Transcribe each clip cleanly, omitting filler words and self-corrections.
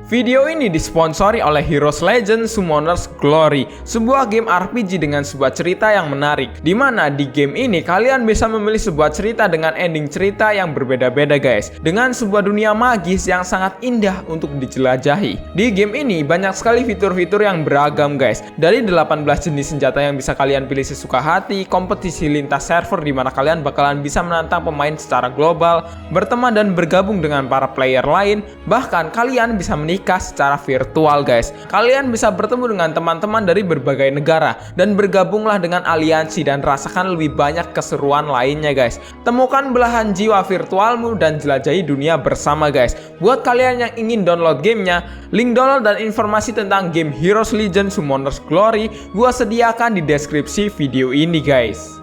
Video ini disponsori oleh Heroes Legends Summoner's Glory, sebuah game RPG dengan sebuah cerita yang menarik. Dimana di game ini kalian bisa memilih sebuah cerita dengan ending cerita yang berbeda-beda guys, dengan sebuah dunia magis yang sangat indah untuk dijelajahi. Di game ini banyak sekali fitur-fitur yang beragam guys, dari 18 jenis senjata yang bisa kalian pilih sesuka hati, kompetisi lintas server di mana kalian bakalan bisa menantang pemain secara global, berteman dan bergabung dengan para player lain, bahkan kalian bisa menikah secara virtual guys. Kalian bisa bertemu dengan teman-teman dari berbagai negara dan bergabunglah dengan aliansi dan rasakan lebih banyak keseruan lainnya guys. Temukan belahan jiwa virtualmu dan jelajahi dunia bersama guys. Buat kalian yang ingin download gamenya, link download dan informasi tentang game Heroes Legends Summoner's Glory gua sediakan di deskripsi video ini guys.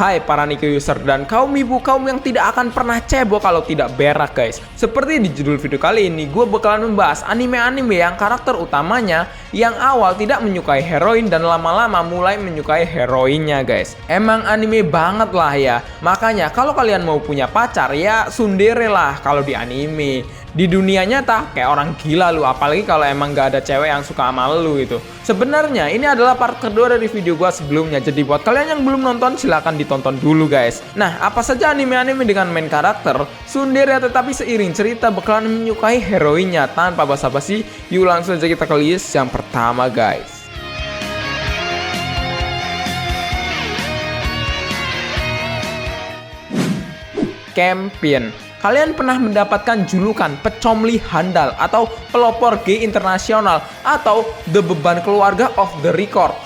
Hai para Nike user dan kaum ibu kaum yang tidak akan pernah cebok kalau tidak berak guys. Seperti di judul video kali ini, gue bakalan membahas anime-anime yang karakter utamanya yang awal tidak menyukai heroin dan lama-lama mulai menyukai heroinnya guys. Emang anime banget lah ya. Makanya kalau kalian mau punya pacar ya tsundere lah kalau di anime. Di dunia nyata kayak orang gila lu, apalagi kalau emang gak ada cewek yang suka sama lu gitu. Sebenarnya ini adalah part kedua dari video gua sebelumnya, jadi buat kalian yang belum nonton silahkan ditonton dulu guys. Nah, apa saja anime-anime dengan main karakter tsundere tetapi seiring cerita bakalan menyukai heroinnya. Tanpa basa-basi, yuk langsung aja kita ke list yang pertama guys. Champion. Kalian pernah mendapatkan julukan pecomli handal atau pelopor gay internasional atau the beban keluarga of the record.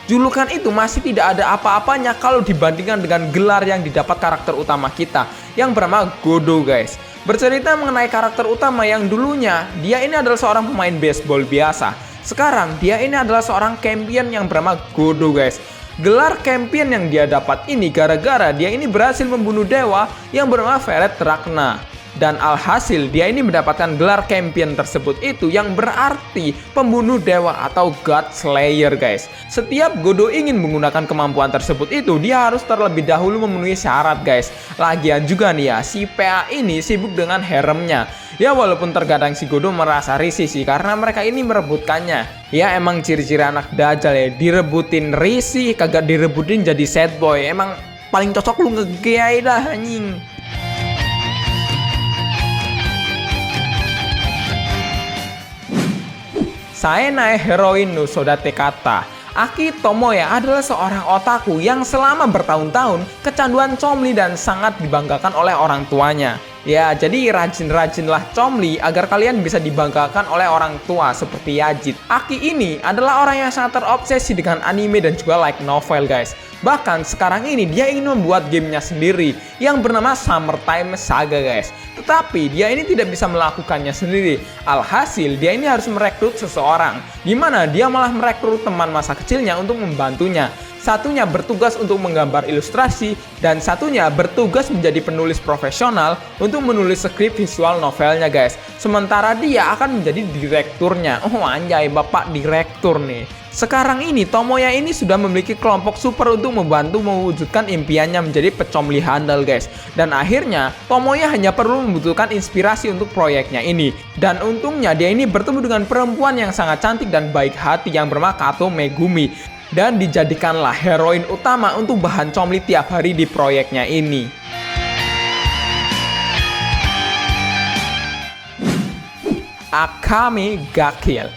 Julukan itu masih tidak ada apa-apanya kalau dibandingkan dengan gelar yang didapat karakter utama kita yang bernama Godo guys. Bercerita mengenai karakter utama yang dulunya dia ini adalah seorang pemain baseball biasa. Sekarang dia ini adalah seorang champion yang bernama Godo guys. Gelar champion yang dia dapat ini gara-gara dia ini berhasil membunuh dewa yang bernama Feret Ragna. Dan alhasil dia ini mendapatkan gelar champion tersebut itu yang berarti pembunuh dewa atau God Slayer guys. Setiap Godo ingin menggunakan kemampuan tersebut itu dia harus terlebih dahulu memenuhi syarat guys. Lagian juga nih ya, si PA ini sibuk dengan haremnya. Ya walaupun terkadang si Godo merasa risih sih karena mereka ini merebutkannya. Ya emang ciri-ciri anak dajal ya, direbutin risih, kagak direbutin jadi sad boy. Emang paling cocok lu nge-gay dah anjing. Saenae Heroine no Sodate Kata. Aki Tomoya adalah seorang otaku yang selama bertahun-tahun kecanduan comli dan sangat dibanggakan oleh orang tuanya. Ya, jadi rajin-rajinlah comli agar kalian bisa dibanggakan oleh orang tua seperti Yajit. Aki ini adalah orang yang sangat terobsesi dengan anime dan juga light novel guys. Bahkan sekarang ini dia ingin membuat gamenya sendiri yang bernama Summertime Saga guys. Tetapi dia ini tidak bisa melakukannya sendiri. Alhasil dia ini harus merekrut seseorang, dimana dia malah merekrut teman masa kecilnya untuk membantunya. Satunya bertugas untuk menggambar ilustrasi dan satunya bertugas menjadi penulis profesional untuk menulis skrip visual novelnya guys. Sementara dia akan menjadi direkturnya. Oh anjay, bapak direktur nih. Sekarang ini Tomoya ini sudah memiliki kelompok super untuk membantu mewujudkan impiannya menjadi pecomli handal guys. Dan akhirnya Tomoya hanya perlu membutuhkan inspirasi untuk proyeknya ini. Dan untungnya dia ini bertemu dengan perempuan yang sangat cantik dan baik hati yang bernama Kato Megumi. Dan dijadikanlah heroin utama untuk bahan comli tiap hari di proyeknya ini. Akame ga Kill.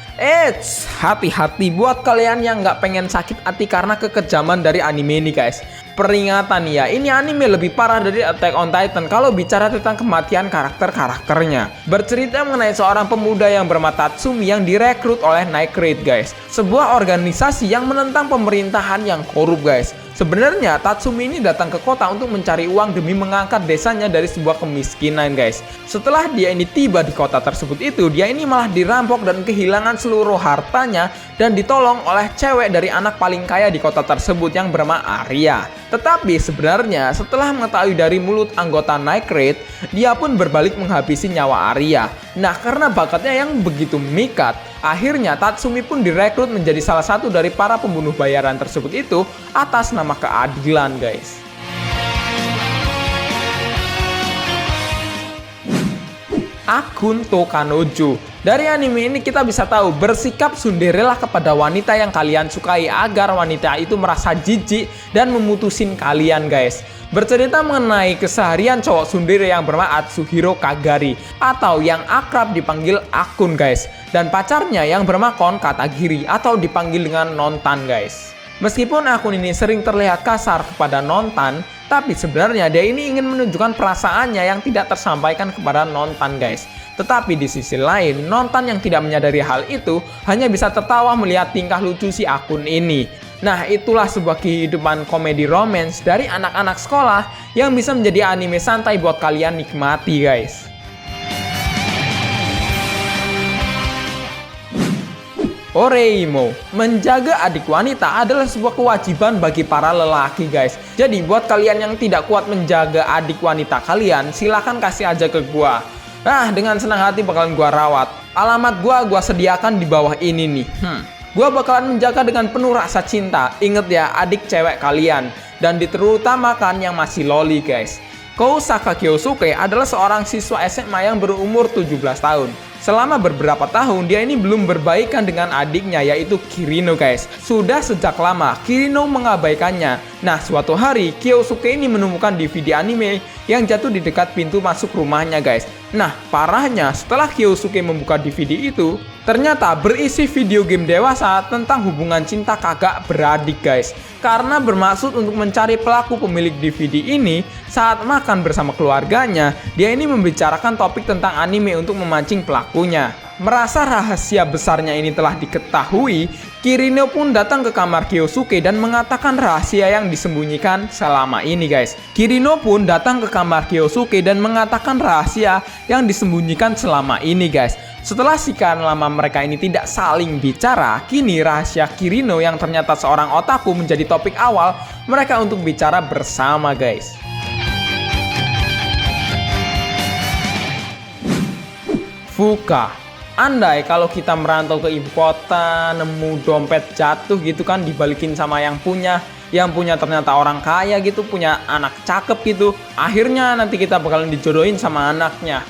Hati-hati buat kalian yang nggak pengen sakit hati karena kekejaman dari anime ini guys. Peringatan ya, ini anime lebih parah dari Attack on Titan kalau bicara tentang kematian karakter-karakternya. Bercerita mengenai seorang pemuda yang bernama Tatsumi yang direkrut oleh Night Raid guys, sebuah organisasi yang menentang pemerintahan yang korup guys. Sebenarnya Tatsumi ini datang ke kota untuk mencari uang demi mengangkat desanya dari sebuah kemiskinan guys. Setelah dia ini tiba di kota tersebut itu, dia ini malah dirampok dan kehilangan seluruh hartanya dan ditolong oleh cewek dari anak paling kaya di kota tersebut yang bernama Arya. Tetapi sebenarnya setelah mengetahui dari mulut anggota Night Raid, dia pun berbalik menghabisi nyawa Arya. Nah, karena bakatnya yang begitu memikat, akhirnya Tatsumi pun direkrut menjadi salah satu dari para pembunuh bayaran tersebut itu atas nama sama keadilan guys. Akun Tokanojo. Dari anime ini kita bisa tahu bersikap sunderelah kepada wanita yang kalian sukai agar wanita itu merasa jijik dan memutusin kalian guys. Bercerita mengenai keseharian cowok sundere yang bernama Atsuhiro Kagari atau yang akrab dipanggil Akun guys, dan pacarnya yang bernama Kon Katagiri atau dipanggil dengan Nontan guys. Meskipun Akun ini sering terlihat kasar kepada Nontan, tapi sebenarnya dia ini ingin menunjukkan perasaannya yang tidak tersampaikan kepada Nontan guys. Tetapi di sisi lain, Nontan yang tidak menyadari hal itu hanya bisa tertawa melihat tingkah lucu si Akun ini. Nah, itulah sebuah kehidupan komedi romance dari anak-anak sekolah yang bisa menjadi anime santai buat kalian nikmati guys. Oreimo, menjaga adik wanita adalah sebuah kewajiban bagi para lelaki guys. Jadi buat kalian yang tidak kuat menjaga adik wanita kalian, silahkan kasih aja ke gua. Nah, dengan senang hati bakalan gua rawat. Alamat gua sediakan di bawah ini nih. Gua bakalan menjaga dengan penuh rasa cinta. Ingat ya, adik cewek kalian. Dan diterutamakan yang masih loli guys. Kousaka Kyosuke adalah seorang siswa SMA yang berumur 17 tahun. Selama beberapa tahun, dia ini belum berbaikan dengan adiknya yaitu Kirino guys. Sudah sejak lama, Kirino mengabaikannya. Nah, suatu hari, Kyosuke ini menemukan DVD anime yang jatuh di dekat pintu masuk rumahnya guys. Nah, parahnya setelah Kyosuke membuka DVD itu, ternyata berisi video game dewasa tentang hubungan cinta kakak beradik guys. Karena bermaksud untuk mencari pelaku pemilik DVD ini, saat makan bersama keluarganya, dia ini membicarakan topik tentang anime untuk memancing pelakunya. Merasa rahasia besarnya ini telah diketahui, Kirino pun datang ke kamar Kyosuke dan mengatakan rahasia yang disembunyikan selama ini guys. Kirino pun datang ke kamar Kyosuke dan mengatakan rahasia yang disembunyikan selama ini guys. Setelah sekian lama mereka ini tidak saling bicara, kini rahasia Kirino yang ternyata seorang otaku menjadi topik awal mereka untuk bicara bersama guys. Fuka. Andai kalau kita merantau ke ibu kota, nemu dompet jatuh gitu kan, dibalikin sama yang punya ternyata orang kaya gitu, punya anak cakep gitu, akhirnya nanti kita bakalan dijodohin sama anaknya.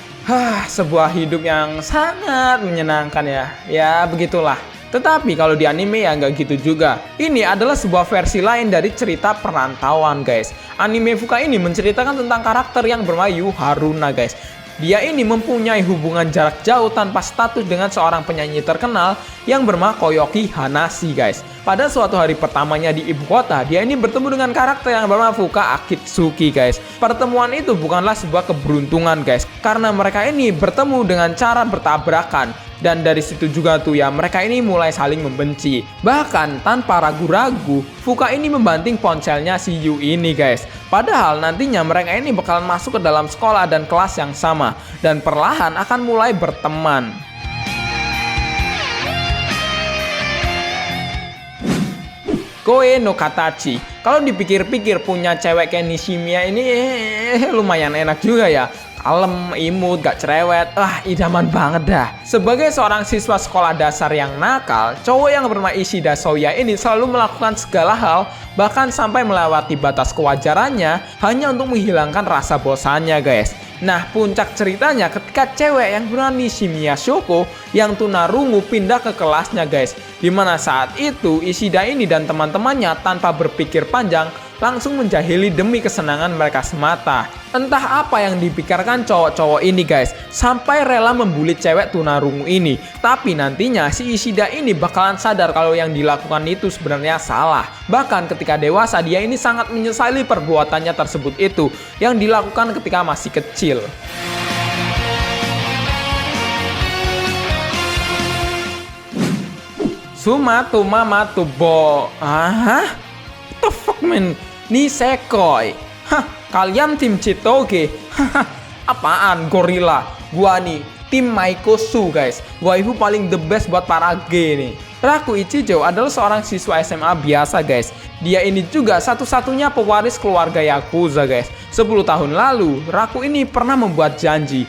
Sebuah hidup yang sangat menyenangkan ya. Ya begitulah. Tetapi kalau di anime ya nggak gitu juga. Ini adalah sebuah versi lain dari cerita perantauan guys. Anime Fuka ini menceritakan tentang karakter yang bernama Yu Haruna guys. Dia ini mempunyai hubungan jarak jauh tanpa status dengan seorang penyanyi terkenal yang bernama Koyoki Hanashi guys. Pada suatu hari pertamanya di ibu kota, dia ini bertemu dengan karakter yang bernama Fuka Akitsuki guys. Pertemuan itu bukanlah sebuah keberuntungan guys, karena mereka ini bertemu dengan cara bertabrakan. Dan dari situ juga tuh ya, mereka ini mulai saling membenci. Bahkan tanpa ragu-ragu, Fuka ini membanting ponselnya si Yu ini guys. Padahal nantinya mereka ini bakalan masuk ke dalam sekolah dan kelas yang sama, dan perlahan akan mulai berteman. Koe no Katachi. Kalau dipikir-pikir punya cewek kayak Nishimiya ini lumayan enak juga ya. Kalem, imut, gak cerewet, idaman banget dah. Sebagai seorang siswa sekolah dasar yang nakal, cowok yang bernama Ishida Soya ini selalu melakukan segala hal, bahkan sampai melewati batas kewajarannya hanya untuk menghilangkan rasa bosannya guys. Nah, puncak ceritanya ketika cewek yang bernama Nishimiya Shoko yang tunarungu pindah ke kelasnya guys. Dimana saat itu Ishida ini dan teman-temannya tanpa berpikir panjang langsung menjahili demi kesenangan mereka semata. Entah apa yang dipikirkan cowok-cowok ini guys, sampai rela membuli cewek tunarungu ini. Tapi nantinya si Ishida ini bakalan sadar kalau yang dilakukan itu sebenarnya salah. Bahkan ketika dewasa dia ini sangat menyesali perbuatannya tersebut itu yang dilakukan ketika masih kecil. Sumatoma Matubo. What the fuck man? Nisekoi. Kalian tim Chitoge. Apaan gorila? Gua nih tim Maikosu guys. Waifu paling the best buat para G nih. Raku Ichijo adalah seorang siswa SMA biasa guys. Dia ini juga satu-satunya pewaris keluarga Yakuza guys. 10 tahun lalu, Raku ini pernah membuat janji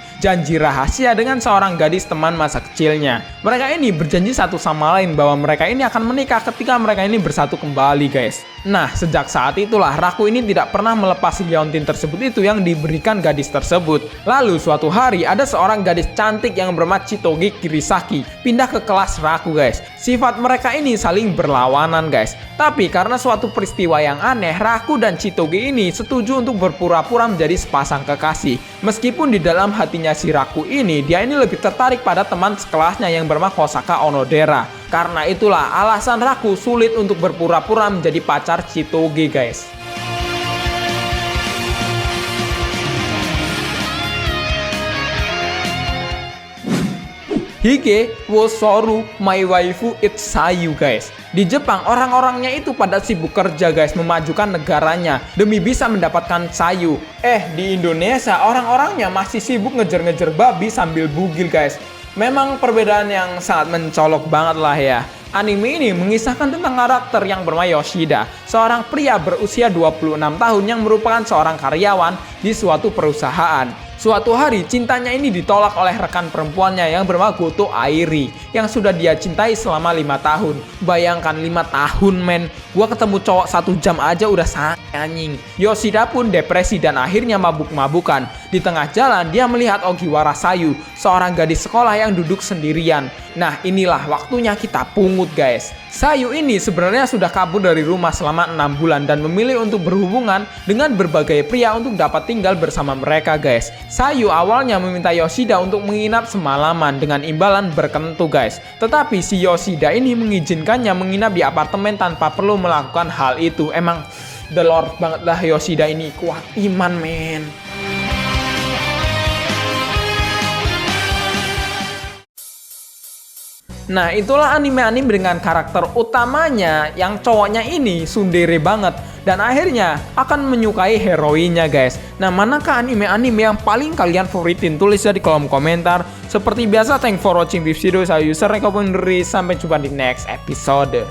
rahasia dengan seorang gadis teman masa kecilnya. Mereka ini berjanji satu sama lain bahwa mereka ini akan menikah ketika mereka ini bersatu kembali guys. Nah, sejak saat itulah Raku ini tidak pernah melepas liontin tersebut itu yang diberikan gadis tersebut. Lalu suatu hari ada seorang gadis cantik yang bernama Chitoge Kirisaki pindah ke kelas Raku guys. Sifat mereka ini saling berlawanan guys. Tapi karena suatu peristiwa yang aneh, Raku dan Chitoge ini setuju untuk berpura-pura menjadi sepasang kekasih. Meskipun di dalam hatinya si Raku ini, dia ini lebih tertarik pada teman sekelasnya yang bernama Kosaka Onodera. Karena itulah alasan Raku sulit untuk berpura-pura menjadi pacar Chitoge guys. Hige wo soru my waifu it's Sayu guys. Di Jepang orang-orangnya itu pada sibuk kerja guys, memajukan negaranya demi bisa mendapatkan Sayu. Di Indonesia orang-orangnya masih sibuk ngejar-ngejar babi sambil bugil guys. Memang perbedaan yang sangat mencolok banget lah ya. Anime ini mengisahkan tentang karakter yang bernama Yoshida, seorang pria berusia 26 tahun yang merupakan seorang karyawan di suatu perusahaan. Suatu hari cintanya ini ditolak oleh rekan perempuannya yang bernama Goto Airi yang sudah dia cintai selama 5 tahun. Bayangkan 5 tahun men, gua ketemu cowok 1 jam aja udah sangat anjing. Yoshida pun depresi dan akhirnya mabuk-mabukan. Di tengah jalan dia melihat Ogiwara Sayu, seorang gadis sekolah yang duduk sendirian. Nah, inilah waktunya kita pungut guys. Sayu ini sebenarnya sudah kabur dari rumah selama 6 bulan dan memilih untuk berhubungan dengan berbagai pria untuk dapat tinggal bersama mereka guys. Sayu awalnya meminta Yoshida untuk menginap semalaman dengan imbalan berkentu guys. Tetapi si Yoshida ini mengizinkannya menginap di apartemen tanpa perlu melakukan hal itu. Emang the lord banget lah Yoshida ini, kuat iman men. Nah, itulah anime-anime dengan karakter utamanya yang cowoknya ini tsundere banget dan akhirnya akan menyukai heroinnya guys. Nah, manakah anime-anime yang paling kalian favoritin? Tulis ya di kolom komentar. Seperti biasa, thanks for watching this video. Saya user Rekomendasi. Sampai jumpa di next episode.